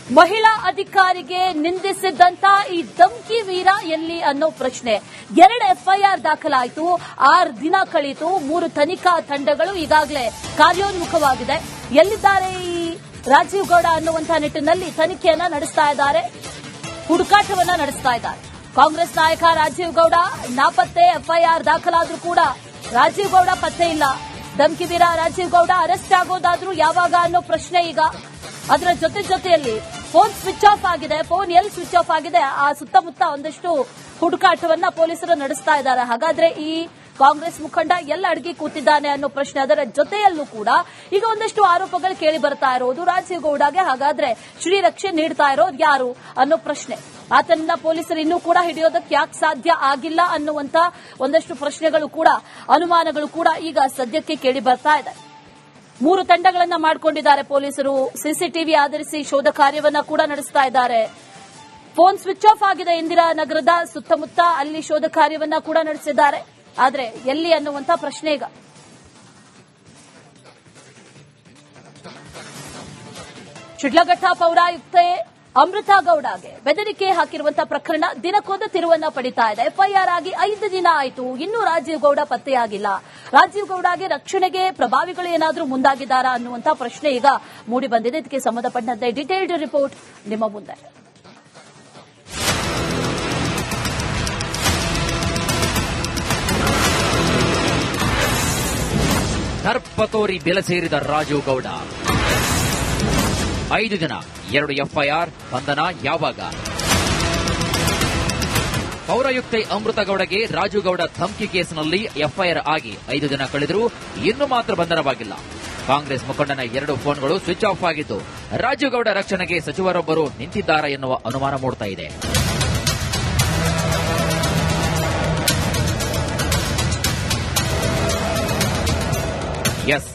ಮಹಿಳಾ ಅಧಿಕಾರಿಗೆ ನಿಂದಿಸಿದ್ದಂತ ಈ ಧಮ್ಕಿ ವೀರ ಎಲ್ಲಿ ಅನ್ನೋ ಪ್ರಶ್ನೆ. 2 ಎಫ್ಐಆರ್ ದಾಖಲಾಯಿತು, 6 ದಿನ ಕಳೆಯಿತು, 3 ತನಿಖಾ ತಂಡಗಳು ಈಗಾಗಲೇ ಕಾರ್ಯೋನ್ಮುಖವಾಗಿದೆ. ಎಲ್ಲಿದ್ದಾರೆ ಈ ರಾಜೀವ್ ಗೌಡ ಅನ್ನುವಂತಹ ನಿಟ್ಟಿನಲ್ಲಿ ತನಿಖೆಯನ್ನ ನಡೆಸ್ತಾ ಇದ್ದಾರೆ, ಹುಡುಕಾಟವನ್ನ ನಡೆಸ್ತಾ ಇದ್ದಾರೆ. ಕಾಂಗ್ರೆಸ್ ನಾಯಕ ರಾಜೀವ್ ಗೌಡ ನಾಪತ್ತೆ. ಎಫ್ಐಆರ್ ದಾಖಲಾದ್ರೂ ಕೂಡ ರಾಜೀವ್ ಗೌಡ ಪತ್ತೆ ಇಲ್ಲ. ಧಮ್ಕಿ ವೀರ ರಾಜೀವ್ ಗೌಡ ಅರೆಸ್ಟ್ ಆಗೋದಾದ್ರೂ ಯಾವಾಗ ಅನ್ನೋ ಪ್ರಶ್ನೆ ಈಗ. ಅದರ ಜೊತೆಯಲ್ಲಿ ಫೋನ್ ಸ್ವಿಚ್ ಆಫ್ ಆಗಿದೆ. ಫೋನ್ ಎಲ್ಲಿ ಸ್ವಿಚ್ ಆಫ್ ಆಗಿದೆ ಆ ಸುತ್ತಮುತ್ತ ಒಂದಷ್ಟು ಹುಡುಕಾಟವನ್ನ ಪೊಲೀಸರು ನಡೆಸ್ತಾ ಇದ್ದಾರೆ. ಹಾಗಾದ್ರೆ ಈ ಕಾಂಗ್ರೆಸ್ ಮುಖಂಡ ಎಲ್ಲ ಅಡಗಿ ಕೂತಿದ್ದಾನೆ ಅನ್ನೋ ಪ್ರಶ್ನೆ. ಅದರ ಜೊತೆಯಲ್ಲೂ ಕೂಡ ಈಗ ಒಂದಷ್ಟು ಆರೋಪಗಳು ಕೇಳಿ ಬರ್ತಾ ಇರೋದು ರಾಜೀವ್ ಗೌಡಗೆ. ಹಾಗಾದ್ರೆ ಶ್ರೀರಕ್ಷೆ ನೀಡ್ತಾ ಇರೋದು ಯಾರು ಅನ್ನೋ ಪ್ರಶ್ನೆ. ಆತನನ್ನ ಪೊಲೀಸರು ಇನ್ನೂ ಕೂಡ ಹಿಡಿಯೋದಕ್ಕೆ ಯಾಕೆ ಸಾಧ್ಯ ಆಗಿಲ್ಲ ಅನ್ನುವಂತ ಒಂದಷ್ಟು ಪ್ರಶ್ನೆಗಳು ಕೂಡ, ಅನುಮಾನಗಳು ಕೂಡ ಈಗ ಸದ್ಯಕ್ಕೆ ಕೇಳಿ ಬರ್ತಾ ಇದೆ. 3 ತಂಡಗಳನ್ನ ಮಾಡಿಕೊಂಡಿದ್ದಾರೆ ಪೊಲೀಸರು. ಸಿಸಿಟಿವಿ ಆಧರಿಸಿ ಶೋಧ ಕಾರ್ಯವನ್ನ ಕೂಡ ನಡೆಸ್ತಾ ಇದ್ದಾರೆ. ಫೋನ್ ಸ್ವಿಚ್ ಆಫ್ ಆಗಿದೆ ಇಂದಿರಾನಗರದ ಸುತ್ತಮುತ್ತ, ಅಲ್ಲಿ ಶೋಧ ಕಾರ್ಯವನ್ನ ಕೂಡ ನಡೆಸಿದ್ದಾರೆ. ಆದ್ರೆ ಎಲ್ಲಿ ಅನ್ನುವಂತ ಪ್ರಶ್ನೆ ಈಗ. ಶಿಡ್ಲಘಟ್ಟ ಪೌರಾಯುಕ್ತೆ ಅಮೃತಾ ಗೌಡಗೆ ಬೆದರಿಕೆ ಹಾಕಿರುವಂತಹ ಪ್ರಕರಣ ದಿನಕ್ಕೊಂದು ತಿರುವನ್ನ ಪಡಿತಾ ಇದೆ. ಎಫ್ಐಆರ್ ಆಗಿ 5 ದಿನ ಆಯಿತು, ಇನ್ನೂ ರಾಜೀವ್ ಗೌಡ ಪತ್ತೆಯಾಗಿಲ್ಲ. ರಾಜೀವ್ ಗೌಡಗೆ ರಕ್ಷಣೆಗೆ ಪ್ರಭಾವಿಗಳು ಏನಾದರೂ ಮುಂದಾಗಿದ್ದಾರಾ ಅನ್ನುವಂತ ಪ್ರಶ್ನೆ ಈಗ ಮೂಡಿ ಬಂದಿದೆ. ಇದಕ್ಕೆ ಸಂಬಂಧಪಟ್ಟಂತೆ ಡಿಟೇಲ್ಡ್ ರಿಪೋರ್ಟ್ ನಿಮ್ಮ ಮುಂದೆ. ಸರ್ಪತೋರಿ ಬೆಲೆಸೇರಿದ ರಾಜೀವ್ ಗೌಡ 5 ದಿನ 2 ಎಫ್ಐಆರ್, ಬಂಧನ ಯಾವಾಗ? ಪೌರಾಯುಕ್ತೆ ಅಮೃತ ಗೌಡಗೆ ರಾಜೀವ್ ಗೌಡ ಧಮ್ಕಿ ಕೇಸಿನಲ್ಲಿ ಎಫ್ಐಆರ್ ಆಗಿ 5 ದಿನ ಕಳೆದರೂ ಇನ್ನೂ ಮಾತ್ರ ಬಂಧನವಾಗಿಲ್ಲ. ಕಾಂಗ್ರೆಸ್ ಮುಖಂಡನ 2 ಫೋನ್ಗಳು ಸ್ವಿಚ್ ಆಫ್ ಆಗಿದ್ದು ರಾಜೀವ್ ಗೌಡ ರಕ್ಷಣೆಗೆ ಸಚಿವರೊಬ್ಬರು ನಿಂತಿದ್ದಾರಾ ಎನ್ನುವ ಅನುಮಾನ ಮೂಡ್ತಾ ಇದೆ. ಎಸ್,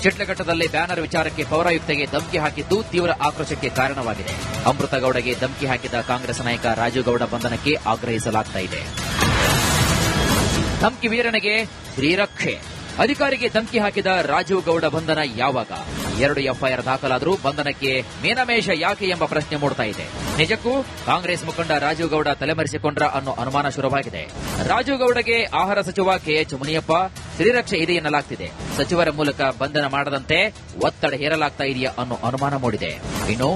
ಶಿಡ್ಲಘಟ್ಟದಲ್ಲಿ ಬ್ಯಾನರ್ ವಿಚಾರಕ್ಕೆ ಪೌರಾಯುಕ್ತೆಗೆ ಧಮ್ಕಿ ಹಾಕಿದ್ದು ತೀವ್ರ ಆಕ್ರೋಶಕ್ಕೆ ಕಾರಣವಾಗಿದೆ. ಅಮೃತ ಗೌಡಗೆ ಧಮ್ಕಿ ಹಾಕಿದ ಕಾಂಗ್ರೆಸ್ ನಾಯಕ ರಾಜೀವ್ ಗೌಡ ಬಂಧನಕ್ಕೆ ಆಗ್ರಹಿಸಲಾಗ್ತಾ ಇದೆ. ಧಮ್ಕಿ ವೀರನಿಗೆ ಶ್ರೀರಕ್ಷೆ. ಅಧಿಕಾರಿಗೆ ಧಮ್ಕಿ ಹಾಕಿದ ರಾಜೀವ್ ಗೌಡ ಬಂಧನ ಯಾವಾಗ? 2 ಎಫ್ಐಆರ್ ದಾಖಲಾದರೂ ಬಂಧನಕ್ಕೆ ಮೀನಮೇಷ ಯಾಕೆ ಎಂಬ ಪ್ರಶ್ನೆ ಮೂಡ್ತಾ ಇದೆ. ನಿಜಕ್ಕೂ ಕಾಂಗ್ರೆಸ್ ಮುಖಂಡ ರಾಜೀವ್ ಗೌಡ ತಲೆಮರೆಸಿಕೊಂಡ್ರ ಅನ್ನೋ ಅನುಮಾನ ಶುರುವಾಗಿದೆ. ರಾಜೀವ್ ಗೌಡಗೆ ಆಹಾರ ಸಚಿವ ಕೆಎಚ್ ಮುನಿಯಪ್ಪ ಶ್ರೀರಕ್ಷೆ ಇದೆ ಎನ್ನಲಾಗ್ತಿದೆ. ಸಚಿವರ ಮೂಲಕ ಬಂಧನ ಮಾಡದಂತೆ ಒತ್ತಡ ಹೇರಲಾಗ್ತಾ ಇದೆಯಾ ಅನ್ನೋ ಅನುಮಾನ ಮೂಡಿದೆ. ಇನ್ನು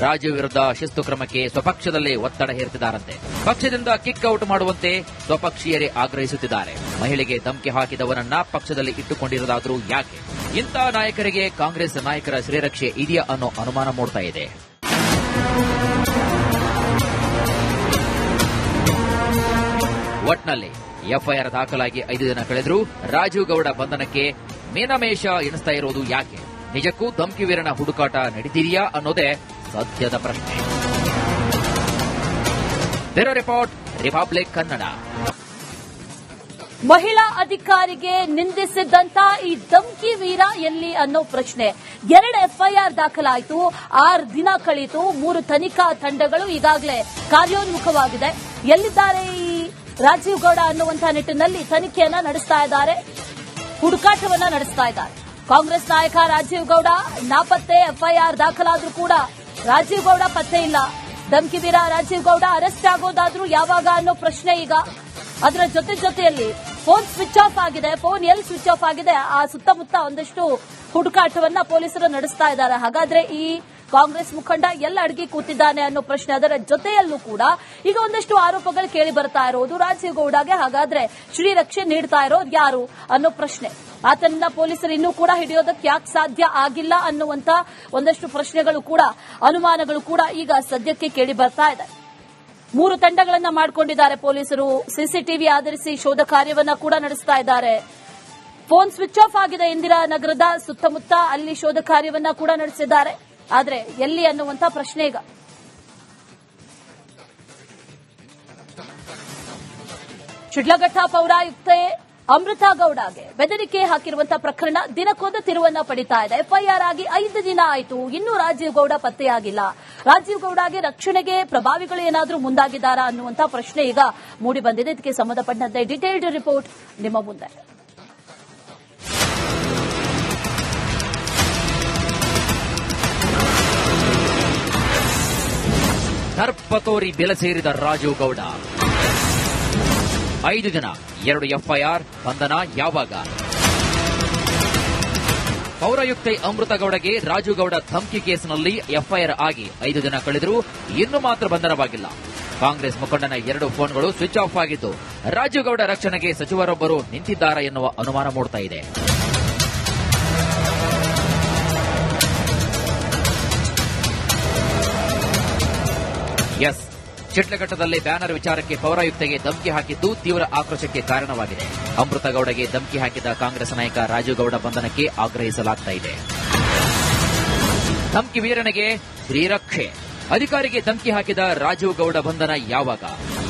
ರಾಜೀವ್ ವಿರುದ್ಧ ಶಿಸ್ತು ಕ್ರಮಕ್ಕೆ ಸ್ವಪಕ್ಷದಲ್ಲೇ ಒತ್ತಡ ಹೇರುತ್ತಿದ್ದಾರಂತೆ. ಪಕ್ಷದಿಂದ ಕಿಕ್ ಔಟ್ ಮಾಡುವಂತೆ ಸ್ವಪಕ್ಷೀಯರೇ ಆಗ್ರಹಿಸುತ್ತಿದ್ದಾರೆ. ಮಹಿಳೆಗೆ ಧಮ್ಕಿ ಹಾಕಿದವರನ್ನ ಪಕ್ಷದಲ್ಲಿ ಇಟ್ಟುಕೊಂಡಿರುವುದಾದರೂ ಯಾಕೆ? ಇಂಥ ನಾಯಕರಿಗೆ ಕಾಂಗ್ರೆಸ್ ನಾಯಕರ ಶ್ರೀರಕ್ಷೆ ಇದೆಯಾ ಅನ್ನೋ ಅನುಮಾನ ಮೂಡ್ತಾ ಇದೆ. ಒಟ್ನಲ್ಲಿ ಎಫ್ಐಆರ್ ದಾಖಲಾಗಿ 5 ದಿನ ಕಳೆದರೂ ರಾಜೀವ್ ಗೌಡ ಬಂಧನಕ್ಕೆ ಮೀನಮೇಷ ಎಣಿಸ್ತಾ ಇರೋದು ಯಾಕೆ? ನಿಜಕ್ಕೂ ಧಮ್ಕಿ ವೀರನ ಹುಡುಕಾಟ ನಡೆದಿದೆಯಾ ಅನ್ನೋದೇ ಸದ್ಯದ ಪ್ರಶ್ನೆ. Bureau report, republic Kannada. ಮಹಿಳಾ ಅಧಿಕಾರಿಗೆ ನಿಂದಿಸಿದ್ದಂತ ಈ ಧಮ್ಕಿ ವೀರ ಎಲ್ಲಿ ಅನ್ನೋ ಪ್ರಶ್ನೆ. 2 ಎಫ್ಐಆರ್ ದಾಖಲಾಯಿತು, 6 ದಿನ ಕಳೆಯಿತು, 3 ತನಿಖಾ ತಂಡಗಳು ಈಗಾಗಲೇ ಕಾರ್ಯೋನ್ಮುಖವಾಗಿದೆ. ಎಲ್ಲಿದ್ದಾರೆ ಈ ರಾಜೀವ್ ಗೌಡ ಅನ್ನುವಂತಹ ನಿಟ್ಟಿನಲ್ಲಿ ತನಿಖೆಯನ್ನ ನಡೆಸ್ತಾ ಇದ್ದಾರೆ, ಹುಡುಕಾಟವನ್ನ ನಡೆಸ್ತಾ ಇದ್ದಾರೆ. ಕಾಂಗ್ರೆಸ್ ನಾಯಕ ರಾಜೀವ್ ಗೌಡ ನಾಪತ್ತೆ. ಎಫ್ಐಆರ್ ದಾಖಲಾದ್ರೂ ಕೂಡ ರಾಜೀವ್ ಗೌಡ ಪತ್ತೆ ಇಲ್ಲ. ಧಮ್ಕಿ ವೀರ ರಾಜೀವ್ ಗೌಡ ಅರೆಸ್ಟ್ ಆಗೋದಾದ್ರೂ ಯಾವಾಗ ಅನ್ನೋ ಪ್ರಶ್ನೆ ಈಗ. ಅದರ ಜೊತೆಯಲ್ಲಿ ಫೋನ್ ಸ್ವಿಚ್ ಆಫ್ ಆಗಿದೆ. ಫೋನ್ ಎಲ್ಲಿ ಸ್ವಿಚ್ ಆಫ್ ಆಗಿದೆ ಆ ಸುತ್ತಮುತ್ತ ಒಂದಷ್ಟು ಹುಡುಕಾಟವನ್ನ ಪೊಲೀಸರು ನಡೆಸ್ತಾ ಇದ್ದಾರೆ. ಹಾಗಾದ್ರೆ ಈ ಕಾಂಗ್ರೆಸ್ ಮುಖಂಡ ಎಲ್ಲ ಅಡಗಿ ಕೂತಿದ್ದಾನೆ ಅನ್ನೋ ಪ್ರಶ್ನೆ. ಅದರ ಜೊತೆಯಲ್ಲೂ ಕೂಡ ಈಗ ಒಂದಷ್ಟು ಆರೋಪಗಳು ಕೇಳಿ ಬರ್ತಾ ಇರೋದು ರಾಜೀವ್ ಗೌಡಗೆ. ಹಾಗಾದ್ರೆ ಶ್ರೀರಕ್ಷೆ ನೀಡ್ತಾ ಇರೋದು ಯಾರು ಅನ್ನೋ ಪ್ರಶ್ನೆ. ಆತನನ್ನ ಪೊಲೀಸರು ಇನ್ನೂ ಕೂಡ ಹಿಡಿಯೋದಕ್ಕೆ ಯಾಕೆ ಸಾಧ್ಯ ಆಗಿಲ್ಲ ಅನ್ನುವಂತ ಒಂದಷ್ಟು ಪ್ರಶ್ನೆಗಳು ಕೂಡ, ಅನುಮಾನಗಳು ಕೂಡ ಈಗ ಸದ್ಯಕ್ಕೆ ಕೇಳಿ ಬರ್ತಾ ಇದೆ. 3 ತಂಡಗಳನ್ನ ಮಾಡಿಕೊಂಡಿದ್ದಾರೆ ಪೊಲೀಸರು. ಸಿಸಿಟಿವಿ ಆಧರಿಸಿ ಶೋಧ ಕಾರ್ಯವನ್ನ ಕೂಡ ನಡೆಸ್ತಾ ಇದ್ದಾರೆ. ಫೋನ್ ಸ್ವಿಚ್ ಆಫ್ ಆಗಿದೆ ಇಂದಿರಾನಗರದ ಸುತ್ತಮುತ್ತ, ಅಲ್ಲಿ ಶೋಧ ಕಾರ್ಯವನ್ನ ಕೂಡ ನಡೆಸಿದ್ದಾರೆ. ಆದ್ರೆ ಎಲ್ಲಿ ಅನ್ನುವಂತ ಪ್ರಶ್ನೆ ಈಗ. ಶಿಡ್ಲಘಟ್ಟ ಪೌರಾಯುಕ್ತೆ ಅಮೃತಾ ಗೌಡಗೆ ಬೆದರಿಕೆ ಹಾಕಿರುವಂತಹ ಪ್ರಕರಣ ದಿನಕ್ಕೊಂದು ತಿರುವನ್ನ ಪಡಿತಾ ಇದೆ. ಎಫ್ಐಆರ್ ಆಗಿ 5 ದಿನ ಆಯಿತು, ಇನ್ನೂ ರಾಜೀವ್ ಗೌಡ ಪತ್ತೆಯಾಗಿಲ್ಲ. ರಾಜೀವ್ ಗೌಡಗೆ ರಕ್ಷಣೆಗೆ ಪ್ರಭಾವಿಗಳು ಏನಾದರೂ ಮುಂದಾಗಿದ್ದಾರಾ ಅನ್ನುವಂತ ಪ್ರಶ್ನೆ ಈಗ ಮೂಡಿ ಬಂದಿದೆ. ಇದಕ್ಕೆ ಸಂಬಂಧಪಟ್ಟಂತೆ ಡಿಟೇಲ್ಡ್ ರಿಪೋರ್ಟ್ ನಿಮ್ಮ ಮುಂದೆ. ದರ್ಪ ತೋರಿ ಬೆಳೆಸೇರಿದ ರಾಜೀವ್ ಗೌಡ. 5 ದಿನ 2 ಎಫ್ಐಆರ್, ಬಂಧನ ಯಾವಾಗ? ಪೌರಾಯುಕ್ತೆ ಅಮೃತಗೌಡಗೆ ರಾಜೀವ್ ಗೌಡ ಧಮ್ಕಿ ಕೇಸಿನಲ್ಲಿ ಎಫ್ಐಆರ್ ಆಗಿ 5 ದಿನ ಕಳೆದರೂ ಇನ್ನೂ ಮಾತ್ರ ಬಂಧನವಾಗಿಲ್ಲ. ಕಾಂಗ್ರೆಸ್ ಮುಖಂಡನ 2 ಫೋನ್ಗಳು ಸ್ವಿಚ್ ಆಫ್ ಆಗಿದ್ದು ರಾಜೀವ್ ಗೌಡ ರಕ್ಷಣೆಗೆ ಸಚಿವರೊಬ್ಬರು ನಿಂತಿದ್ದಾರಾ ಎನ್ನುವ ಅನುಮಾನ ಮೂಡ್ತಾ ಇದೆ. ಎಸ್, ಶಿಡ್ಲಘಟ್ಟದಲ್ಲಿ ಬ್ಯಾನರ್ ವಿಚಾರಕ್ಕೆ ಪೌರಾಯುಕ್ತೆಗೆ ಧಮ್ಕಿ ಹಾಕಿದ್ದು ತೀವ್ರ ಆಕ್ರೋಶಕ್ಕೆ ಕಾರಣವಾಗಿದೆ. ಅಮೃತಗೌಡಗೆ ಧಮ್ಕಿ ಹಾಕಿದ ಕಾಂಗ್ರೆಸ್ ನಾಯಕ ರಾಜೀವ್ ಗೌಡ ಬಂಧನಕ್ಕೆ ಆಗ್ರಹಿಸಲಾಗ್ತಾ ಇದೆ. ಧಮ್ಕಿ ವೀರನಿಗೆ ಶ್ರೀರಕ್ಷೆ. ಅಧಿಕಾರಿಗೆ ಧಮ್ಕಿ ಹಾಕಿದ ರಾಜೀವ್ ಗೌಡ ಬಂಧನ ಯಾವಾಗ?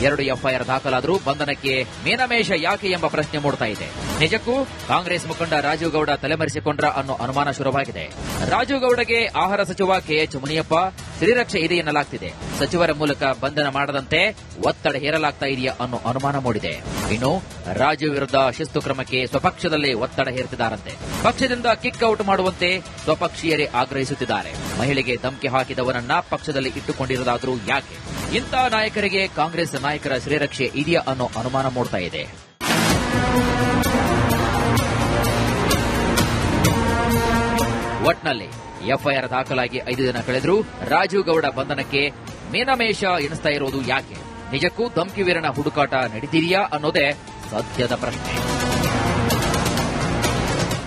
2 ಎಫ್ಐಆರ್ ದಾಖಲಾದರೂ ಬಂಧನಕ್ಕೆ ಮೀನಮೇಷ ಯಾಕೆ ಎಂಬ ಪ್ರಶ್ನೆ ಮೂಡ್ತಾ ಇದೆ. ನಿಜಕ್ಕೂ ಕಾಂಗ್ರೆಸ್ ಮುಖಂಡ ರಾಜೀವ್ ಗೌಡ ತಲೆಮರೆಸಿಕೊಂಡ್ರ ಅನ್ನೋ ಅನುಮಾನ ಶುರುವಾಗಿದೆ. ರಾಜೀವ್ ಗೌಡಗೆ ಆಹಾರ ಸಚಿವ ಕೆಎಚ್ ಮುನಿಯಪ್ಪ ಶ್ರೀರಕ್ಷೆ ಇದೆ ಎನ್ನಲಾಗ್ತಿದೆ. ಸಚಿವರ ಮೂಲಕ ಬಂಧನ ಮಾಡದಂತೆ ಒತ್ತಡ ಹೇರಲಾಗ್ತಾ ಇದೆಯಾ ಅನ್ನೋ ಅನುಮಾನ ಮೂಡಿದೆ. ಇನ್ನು ರಾಜೀವ್ ವಿರುದ್ಧ ಶಿಸ್ತು ಕ್ರಮಕ್ಕೆ ಸ್ವಪಕ್ಷದಲ್ಲೇ ಒತ್ತಡ ಹೇರುತ್ತಿದ್ದಾರಂತೆ. ಪಕ್ಷದಿಂದ ಕಿಕ್ ಔಟ್ ಮಾಡುವಂತೆ ಸ್ವಪಕ್ಷೀಯರೇ ಆಗ್ರಹಿಸುತ್ತಿದ್ದಾರೆ. ಮಹಿಳೆಗೆ ಧಮ್ಕಿ ಹಾಕಿದವರನ್ನ ಪಕ್ಷದಲ್ಲಿ ಇಟ್ಟುಕೊಂಡಿರುವುದಾದರೂ ಯಾಕೆ? ಇಂಥ ನಾಯಕರಿಗೆ ಕಾಂಗ್ರೆಸ್ ನಾಯಕರ ಶ್ರೀರಕ್ಷೆ ಇದೆಯಾ ಅನ್ನೋ ಅನುಮಾನ ಮೂಡ್ತಾ ಇದೆ. ಒಟ್ನಲ್ಲಿ ಎಫ್ಐಆರ್ ದಾಖಲಾಗಿ 5 ದಿನ ಕಳೆದರೂ ರಾಜೀವ್ ಗೌಡ ಬಂಧನಕ್ಕೆ ಮೀನಮೇಷ ಎಣಿಸ್ತಾ ಇರೋದು ಯಾಕೆ? ನಿಜಕ್ಕೂ ಧಮ್ಕಿ ವೀರನ ಹುಡುಕಾಟ ನಡೆದಿದೆಯಾ ಅನ್ನೋದೇ ಸದ್ಯದ ಪ್ರಶ್ನೆ.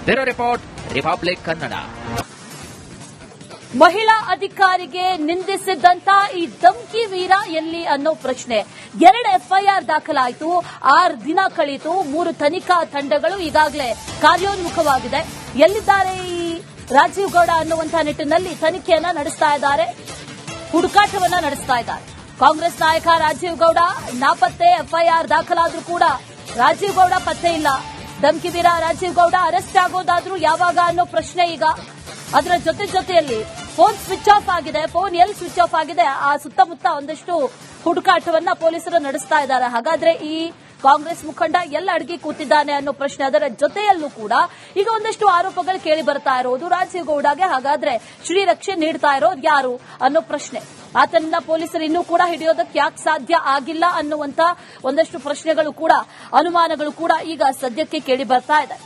Bureau report, republic Kannada. ಮಹಿಳಾ ಅಧಿಕಾರಿಗೆ ನಿಂದಿಸಿದ್ದಂತ ಈ ಧಮ್ಕಿ ವೀರ ಎಲ್ಲಿ ಅನ್ನೋ ಪ್ರಶ್ನೆ. 2 ಎಫ್ಐಆರ್ ದಾಖಲಾಯಿತು, 6 ದಿನ ಕಳೆಯಿತು, 3 ತನಿಖಾ ತಂಡಗಳು ಈಗಾಗಲೇ ಕಾರ್ಯೋನ್ಮುಖವಾಗಿದೆ. ಎಲ್ಲಿದ್ದಾರೆ ಈ ರಾಜೀವ್ ಗೌಡ ಅನ್ನುವಂತಹ ನಿಟ್ಟಿನಲ್ಲಿ ತನಿಖೆಯನ್ನ ನಡೆಸ್ತಾ ಇದ್ದಾರೆ, ಹುಡುಕಾಟವನ್ನ ನಡೆಸ್ತಾ ಇದ್ದಾರೆ. ಕಾಂಗ್ರೆಸ್ ನಾಯಕ ರಾಜೀವ್ ಗೌಡ ನಾಪತ್ತೆ. ಎಫ್ಐಆರ್ ದಾಖಲಾದ್ರೂ ಕೂಡ ರಾಜೀವ್ ಗೌಡ ಪತ್ತೆ ಇಲ್ಲ. ಧಮ್ಕಿ ವೀರ ರಾಜೀವ್ ಗೌಡ ಅರೆಸ್ಟ್ ಆಗೋದಾದ್ರೂ ಯಾವಾಗ ಅನ್ನೋ ಪ್ರಶ್ನೆ ಈಗ. ಅದರ ಜೊತೆಯಲ್ಲಿ ಫೋನ್ ಸ್ವಿಚ್ ಆಫ್ ಆಗಿದೆ. ಫೋನ್ ಎಲ್ಲಿ ಸ್ವಿಚ್ ಆಫ್ ಆಗಿದೆ ಆ ಸುತ್ತಮುತ್ತ ಒಂದಷ್ಟು ಹುಡುಕಾಟವನ್ನ ಪೊಲೀಸರು ನಡೆಸ್ತಾ ಇದ್ದಾರೆ. ಹಾಗಾದ್ರೆ ಈ ಕಾಂಗ್ರೆಸ್ ಮುಖಂಡ ಎಲ್ಲ ಅಡಗಿ ಕೂತಿದ್ದಾನೆ ಅನ್ನೋ ಪ್ರಶ್ನೆ. ಅದರ ಜೊತೆಯಲ್ಲೂ ಕೂಡ ಈಗ ಒಂದಷ್ಟು ಆರೋಪಗಳು ಕೇಳಿ ಬರ್ತಾ ಇರೋದು. ರಾಜೀವ್ ಗೌಡಗೆ ಹಾಗಾದ್ರೆ ಶ್ರೀರಕ್ಷೆ ನೀಡ್ತಾ ಇರೋದು ಯಾರು ಅನ್ನೋ ಪ್ರಶ್ನೆ. ಆತನನ್ನ ಪೊಲೀಸರು ಇನ್ನೂ ಕೂಡ ಹಿಡಿಯೋದಕ್ಕೆ ಯಾಕೆ ಸಾಧ್ಯ ಆಗಿಲ್ಲ ಅನ್ನುವಂತ ಒಂದಷ್ಟು ಪ್ರಶ್ನೆಗಳು ಕೂಡ, ಅನುಮಾನಗಳು ಕೂಡ ಈಗ ಸದ್ಯಕ್ಕೆ ಕೇಳಿ ಬರ್ತಾ ಇದೆ.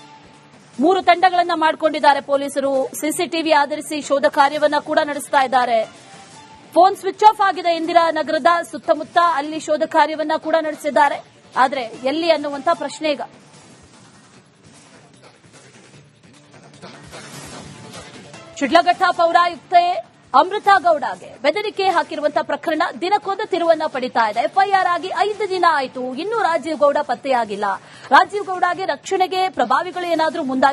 3 ತಂಡಗಳನ್ನ ಮಾಡಿಕೊಂಡಿದ್ದಾರೆ ಪೊಲೀಸರು. ಸಿಸಿಟಿವಿ ಆಧರಿಸಿ ಶೋಧ ಕಾರ್ಯವನ್ನ ಕೂಡ ನಡೆಸ್ತಾ ಇದ್ದಾರೆ. ಫೋನ್ ಸ್ವಿಚ್ ಆಫ್ ಆಗಿದೆ ಇಂದಿರಾನಗರದ ಸುತ್ತಮುತ್ತ, ಅಲ್ಲಿ ಶೋಧ ಕಾರ್ಯವನ್ನ ಕೂಡ ನಡೆಸಿದ್ದಾರೆ. ಆದ್ರೆ ಎಲ್ಲಿ ಅನ್ನುವಂತ ಪ್ರಶ್ನೆ ಈಗ. ಶಿಡ್ಲಘಟ್ಟ ಪೌರಾಯುಕ್ತೆ ಅಮೃತ ಗೌಡಗೆ ಬೆದರಿಕೆ ಹಾಕಿರುವಂತಹ ಪ್ರಕರಣ ದಿನಕ್ಕೊಂದು ತಿರುವನ್ನ ಪಡಿತಾ ಇದೆ. ಎಫ್ಐಆರ್ ಆಗಿ 5 ದಿನ ಆಯಿತು, ಇನ್ನೂ ರಾಜೀವ್ ಗೌಡ ಪತ್ತೆಯಾಗಿಲ್ಲ. ರಾಜೀವ್ ಗೌಡಗೆ ರಕ್ಷಣೆಗೆ ಪ್ರಭಾವಿಗಳು ಏನಾದರೂ ಮುಂದಾಗಿ